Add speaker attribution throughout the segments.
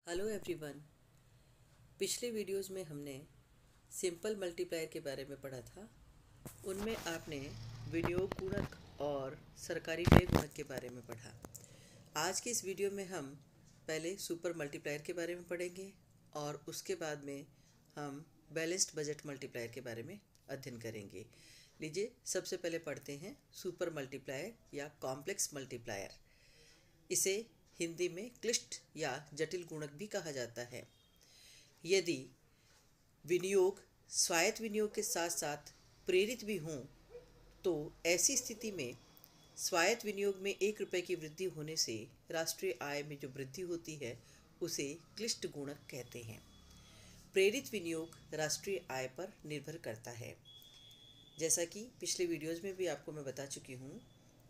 Speaker 1: Hello everyone. पिछले videos में हमने सिंपल मल्टीप्लायर के बारे में पढ़ा था। उनमें आपने विनियोग गुणक और सरकारी व्यय गुणक के बारे में पढ़ा। आज के इस वीडियो में हम पहले सुपर मल्टीप्लायर के बारे में पढ़ेंगे और उसके बाद में हम बैलेंस्ड बजट मल्टीप्लायर के बारे में अध्ययन करेंगे। लीजिए, सबसे पहले पढ़ते हैं सुपर मल्टीप्लायर या कॉम्प्लेक्स मल्टीप्लायर। इसे हिंदी में क्लिष्ट या जटिल गुणक भी कहा जाता है। यदि विनियोग स्वायत्त विनियोग के साथ साथ प्रेरित भी हों तो ऐसी स्थिति में स्वायत्त विनियोग में 1 रुपये की वृद्धि होने से राष्ट्रीय आय में जो वृद्धि होती है उसे क्लिष्ट गुणक कहते हैं। प्रेरित विनियोग राष्ट्रीय आय पर निर्भर करता है। जैसा कि पिछले वीडियोज़ में भी आपको मैं बता चुकी हूँ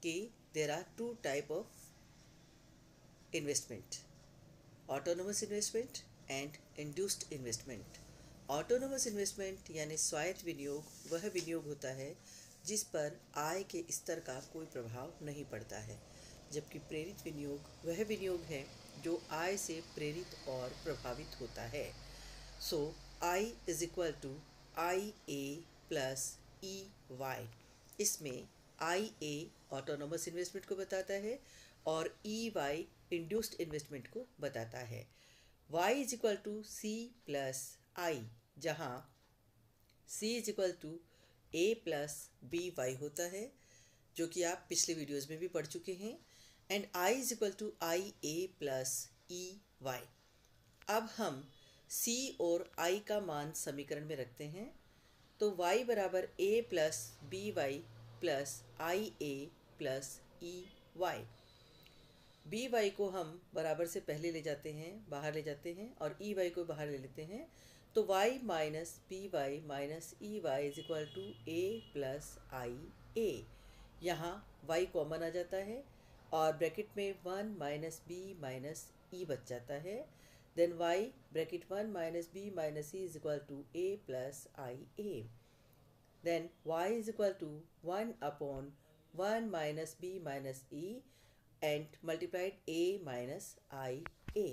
Speaker 1: कि there are 2 type of investment, autonomous investment and induced investment. Autonomous investment यानी स्वायत्त विनियोग वह विनियोग होता है जिस पर आय के स्तर का कोई प्रभाव नहीं पड़ता है, जबकि प्रेरित विनियोग वह विनियोग है जो आय से प्रेरित और प्रभावित होता है। So I is equal to I A plus E Y. इसमें आई ए ऑटोनोमस इन्वेस्टमेंट को बताता है और ई वाई इंड्यूस्ड इन्वेस्टमेंट को बताता है। y is equal to C plus I, जहाँ c is equal to A plus B Y होता है, जो कि आप पिछले वीडियोज़ में भी पढ़ चुके हैं। And i is equal to I A plus E Y. अब हम c और i का मान समीकरण में रखते हैं तो y बराबर a plus B Y plus I A plus E Y. B Y को हम बराबर से पहले ले जाते हैं, बाहर ले जाते हैं, और ई वाई को बाहर ले लेते हैं तो y minus B Y minus E Y is equal to A plus I A. यहाँ y कॉमन आ जाता है और ब्रैकेट में 1 माइनस बी माइनस ई बच जाता है। Then y bracket 1 minus B minus E is equal to A plus I A. Then y is equal to 1 upon 1 minus B minus E and multiplied a minus I a.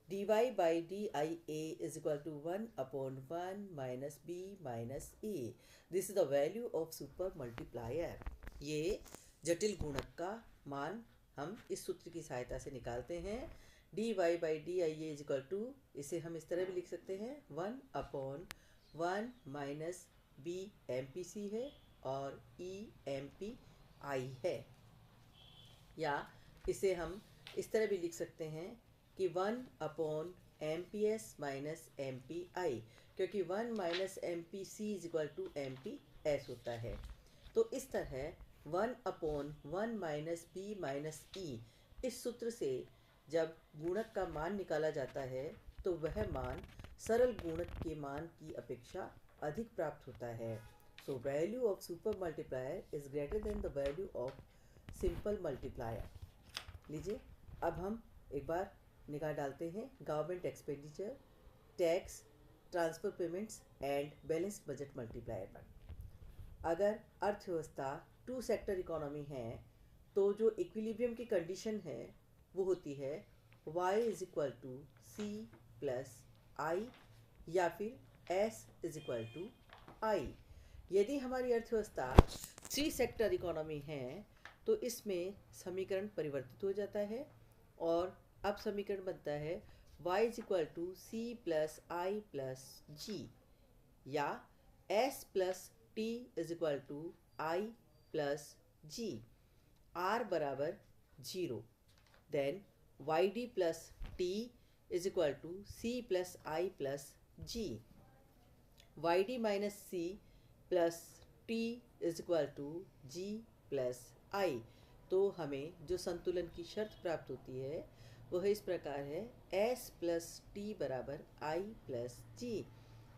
Speaker 1: dy by dia is equal to 1 upon 1 minus b minus a. This is the value of super multiplier. ये जटिल गुणक का मान हम इस सूत्र की सहायता से निकालते हैं। dy by dia is equal to, इसे हम इस तरह भी लिख सकते हैं 1 upon 1 minus b MPC है और e MP I है, या इसे हम इस तरह भी लिख सकते हैं कि 1 upon M P S minus M P I, क्योंकि 1 minus M P C is equal to M P S होता है। तो इस तरह 1 upon 1 minus B minus E, इस सूत्र से जब गुणक का मान निकाला जाता है तो वह मान सरल गुणक के मान की अपेक्षा अधिक प्राप्त होता है। So value of super multiplier is greater than the value of simple multiplier. लीजिए, अब हम एक बार निगाह डालते हैं government expenditure, tax, transfer payments and balanced budget multiplier पर। अगर अर्थव्यवस्था 2 सेक्टर इकोनॉमी है तो जो इक्विलिब्रियम की कंडीशन है वो होती है y is equal to C plus I या फिर s is equal to I. यदि हमारी अर्थव्यवस्था 3 सेक्टर इकोनॉमी है तो इसमें समीकरण परिवर्तित हो जाता है और अब समीकरण बनता है y is equal to C plus I plus G, या s plus T is equal to I plus G, r बराबर 0। Then Y D plus T is equal to C plus I plus G, Y D minus C plus T is equal to G plus I. तो हमें जो संतुलन की शर्त प्राप्त होती है वह इस प्रकार है s प्लस टी बराबर आई प्लस जी,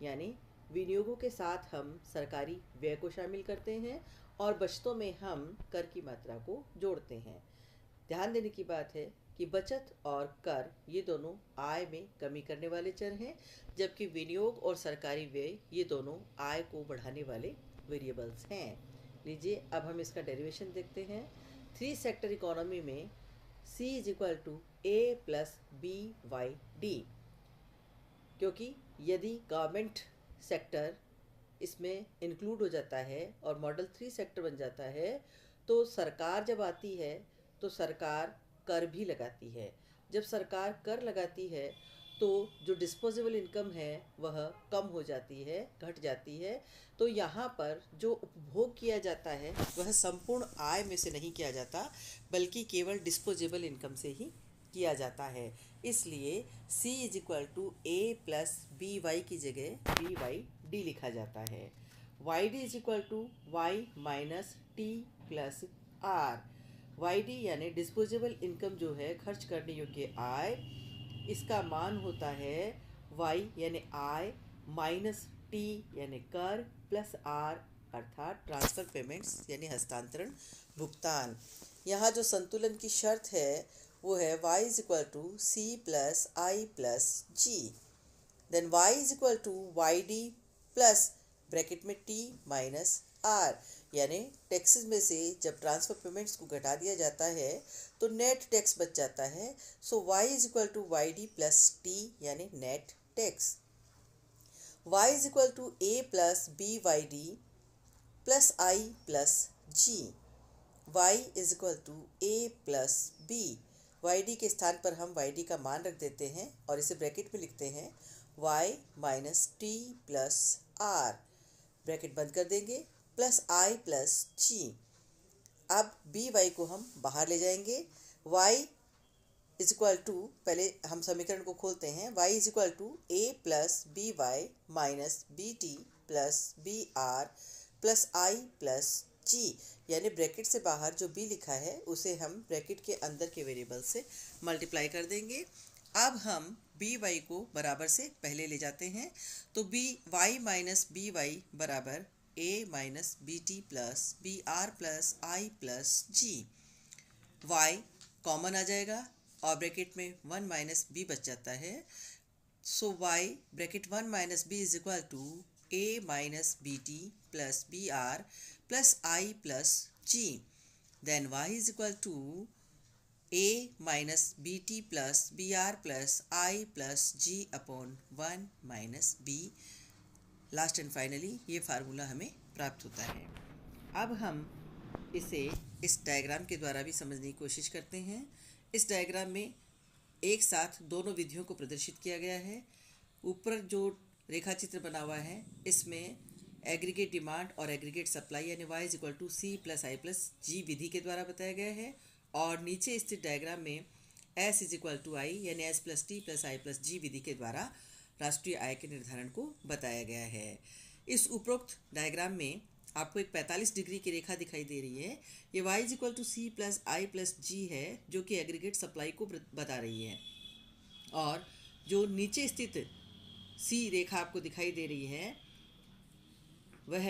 Speaker 1: यानी विनियोगों के साथ हम सरकारी व्यय को शामिल करते हैं और बचतों में हम कर की मात्रा को जोड़ते हैं। ध्यान देने की बात है कि बचत और कर ये दोनों आय में कमी करने वाले चर हैं, जबकि विनियोग और सरकारी व्यय ये दोनों आय को बढ़ाने वाले वेरिएबल्स हैं। लीजिए, अब हम इसका डेरिवेशन देखते हैं। 3 सेक्टर इकोनॉमी में C is equal to A plus B Y D. क्योंकि यदि गवर्नमेंट सेक्टर इसमें इंक्लूड हो जाता है और मॉडल 3 सेक्टर बन जाता है, तो सरकार जब आती है तो सरकार कर भी लगाती है। जब सरकार कर लगाती है तो जो डिस्पोजेबल इनकम है वह कम हो जाती है, घट जाती है। तो यहाँ पर जो उपभोग किया जाता है वह संपूर्ण आय में से नहीं किया जाता, बल्कि केवल डिस्पोजेबल इनकम से ही किया जाता है। इसलिए C is equal to A plus B Y की जगह बी वाई डी लिखा जाता है। Y D is equal to Y minus T plus R. Y D यानी डिस्पोजेबल इनकम जो है, खर्च करने योग्य आय, इसका मान होता है वाई यानी आय माइनस टी यानी कर प्लस आर अर्थात ट्रांसफ़र पेमेंट्स यानी हस्तांतरण भुगतान। यहाँ जो संतुलन की शर्त है वो है y is equal to C plus I plus G. Then y is equal to Y D plus bracket में t माइनस आर, यानी टैक्सेस में से जब ट्रांसफ़र पेमेंट्स को घटा दिया जाता है तो नेट टैक्स बच जाता है। So y is equal to Y D plus T यानी net tax. y is equal to A plus B Y D plus I plus G. y is equal to A plus B. Y D के स्थान पर हम Y D का मान रख देते हैं और इसे ब्रैकेट में लिखते हैं y minus T plus R, bracket बंद कर देंगे, प्लस आई प्लस जी। अब बी वाई को हम बाहर ले जाएंगे। y इज इक्वल टू, पहले हम समीकरण को खोलते हैं, y is equal to A plus B Y minus B T plus B R plus I plus G, यानी ब्रैकेट से बाहर जो b लिखा है उसे हम ब्रैकेट के अंदर के वेरिएबल से मल्टीप्लाई कर देंगे। अब हम बी वाई को बराबर से पहले ले जाते हैं, तो B Y minus B Y बराबर a minus B T plus B R plus I plus G. y common आ जाएगा और ब्रैकेट में 1 माइनस बी बच जाता है। So y bracket 1 minus B is equal to a minus B T plus B R plus I plus G. Then y is equal to a minus B T plus B R plus I plus G upon 1 minus B. Last and finally ये formula हमें प्राप्त होता है। अब हम इसे इस diagram के द्वारा भी समझने की कोशिश करते हैं। इस डायग्राम में एक साथ दोनों विधियों को प्रदर्शित किया गया है। ऊपर जो रेखा चित्र बना हुआ है इसमें एग्रीगेट डिमांड और एग्रीगेट सप्लाई यानी y is equal to C plus I plus G विधि के द्वारा बताया गया है, और नीचे स्थित डायग्राम में s इज इक्वल टू आई यानी s plus T plus I plus G विधि के द्वारा राष्ट्रीय आय के निर्धारण को बताया गया है। इस उपरोक्त डायग्राम में आपको एक 45 डिग्री की रेखा दिखाई दे रही है। ये y is equal to C plus I plus G है जो कि एग्रीगेट सप्लाई को बता रही है, और जो नीचे स्थित सी रेखा आपको दिखाई दे रही है वह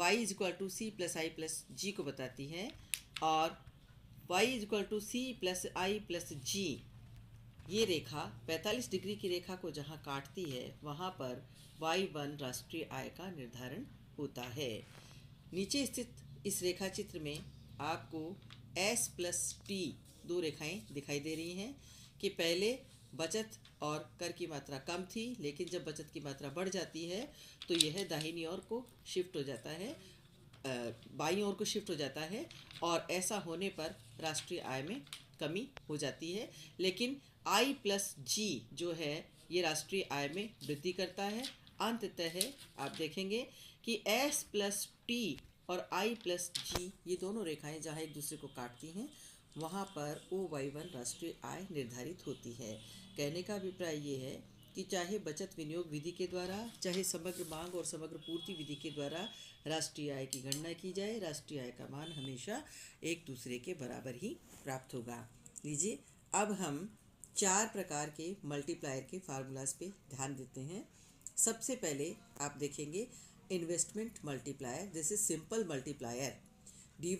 Speaker 1: y is equal to C plus I plus G को बताती है, और y is equal to C plus I plus G ये रेखा 45 डिग्री की रेखा को जहाँ काटती है वहाँ पर y1 राष्ट्रीय आय का निर्धारण होता है। नीचे स्थित इस रेखा चित्र में आपको s प्लस टी दो रेखाएं दिखाई दे रही हैं कि पहले बचत और कर की मात्रा कम थी, लेकिन जब बचत की मात्रा बढ़ जाती है तो यह दाहिनी ओर को शिफ्ट हो जाता है, बाईं ओर को शिफ्ट हो जाता है, और ऐसा होने पर राष्ट्रीय आय में कमी हो जाती है। लेकिन आई प्लस जी जो है ये राष्ट्रीय आय में वृद्धि करता है। अंततः आप देखेंगे कि एस प्लस टी और आई प्लस जी ये दोनों रेखाएं जहाँ एक दूसरे को काटती हैं वहाँ पर OY1 राष्ट्रीय आय निर्धारित होती है। कहने का अभिप्राय ये है कि चाहे बचत विनियोग विधि के द्वारा, चाहे समग्र मांग और समग्र पूर्ति विधि के द्वारा राष्ट्रीय आय की गणना की जाए, राष्ट्रीय आय का मान हमेशा एक दूसरे के बराबर ही प्राप्त होगा। लीजिए अब हम 4 प्रकार के मल्टीप्लायर के फार्मूलाज पे ध्यान देते हैं। सबसे पहले आप देखेंगे investment multiplier. This is simple multiplier. dy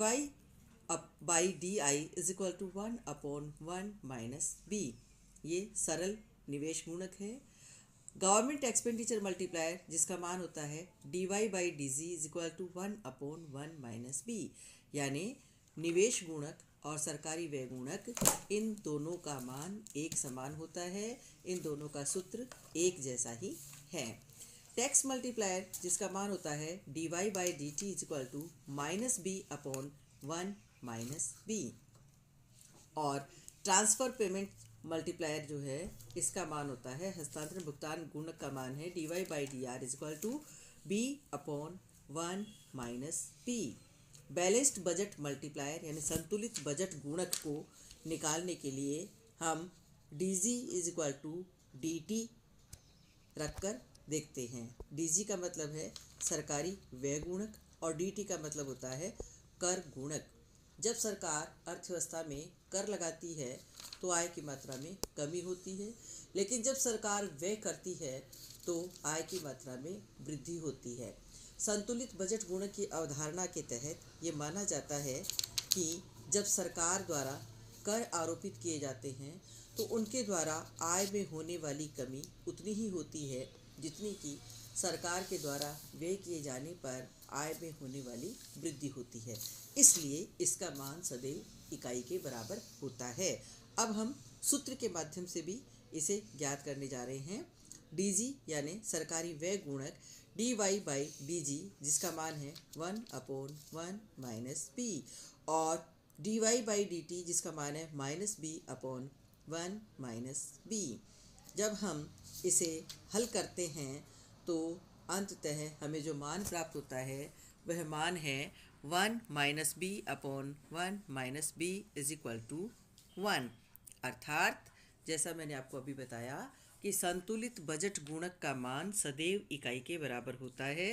Speaker 1: by D I is equal to 1 upon 1 minus B, ये सरल निवेश गुणक है। गवर्नमेंट एक्सपेंडिचर मल्टीप्लायर जिसका मान होता है dy by D G is equal to 1 upon 1 minus B, यानी निवेश गुणक और सरकारी व्यय गुणक, इन दोनों का मान एक समान होता है, इन दोनों का सूत्र एक जैसा ही है। टैक्स मल्टीप्लायर जिसका मान होता है dy by D T is equal to minus B upon 1 minus B, और ट्रांसफ़र पेमेंट मल्टीप्लायर जो है इसका मान होता है, हस्तांतरण भुगतान गुणक का मान है dy by D R is equal to B upon 1 minus B. Balanced budget multiplier यानी संतुलित बजट गुणक को निकालने के लिए हम D G is equal to D T रखकर देखते हैं। डी जी का मतलब है सरकारी व्यय गुणक और डी टी का मतलब होता है कर गुणक। जब सरकार अर्थव्यवस्था में कर लगाती है तो आय की मात्रा में कमी होती है, लेकिन जब सरकार व्यय करती है तो आय की मात्रा में वृद्धि होती है। संतुलित बजट गुणक की अवधारणा के तहत ये माना जाता है कि जब सरकार द्वारा कर आरोपित किए जाते हैं तो उनके द्वारा आय में होने वाली कमी उतनी ही होती है जितनी कि सरकार के द्वारा व्यय किए जाने पर आय में होने वाली वृद्धि होती है। इसलिए इसका मान सदैव इकाई के बराबर होता है। अब हम सूत्र के माध्यम से भी इसे ज्ञात करने जा रहे हैं। डी जी यानी सरकारी व्यय गुणक D Y by D G जिसका मान है 1 अपॉन 1 माइनस बी, और D Y by D T जिसका मान है minus B upon 1 minus B. जब हम इसे हल करते हैं तो अंततः हमें जो मान प्राप्त होता है वह मान है 1 minus B upon 1 minus B is equal to 1। अर्थात जैसा मैंने आपको अभी बताया कि संतुलित बजट गुणक का मान सदैव इकाई के बराबर होता है।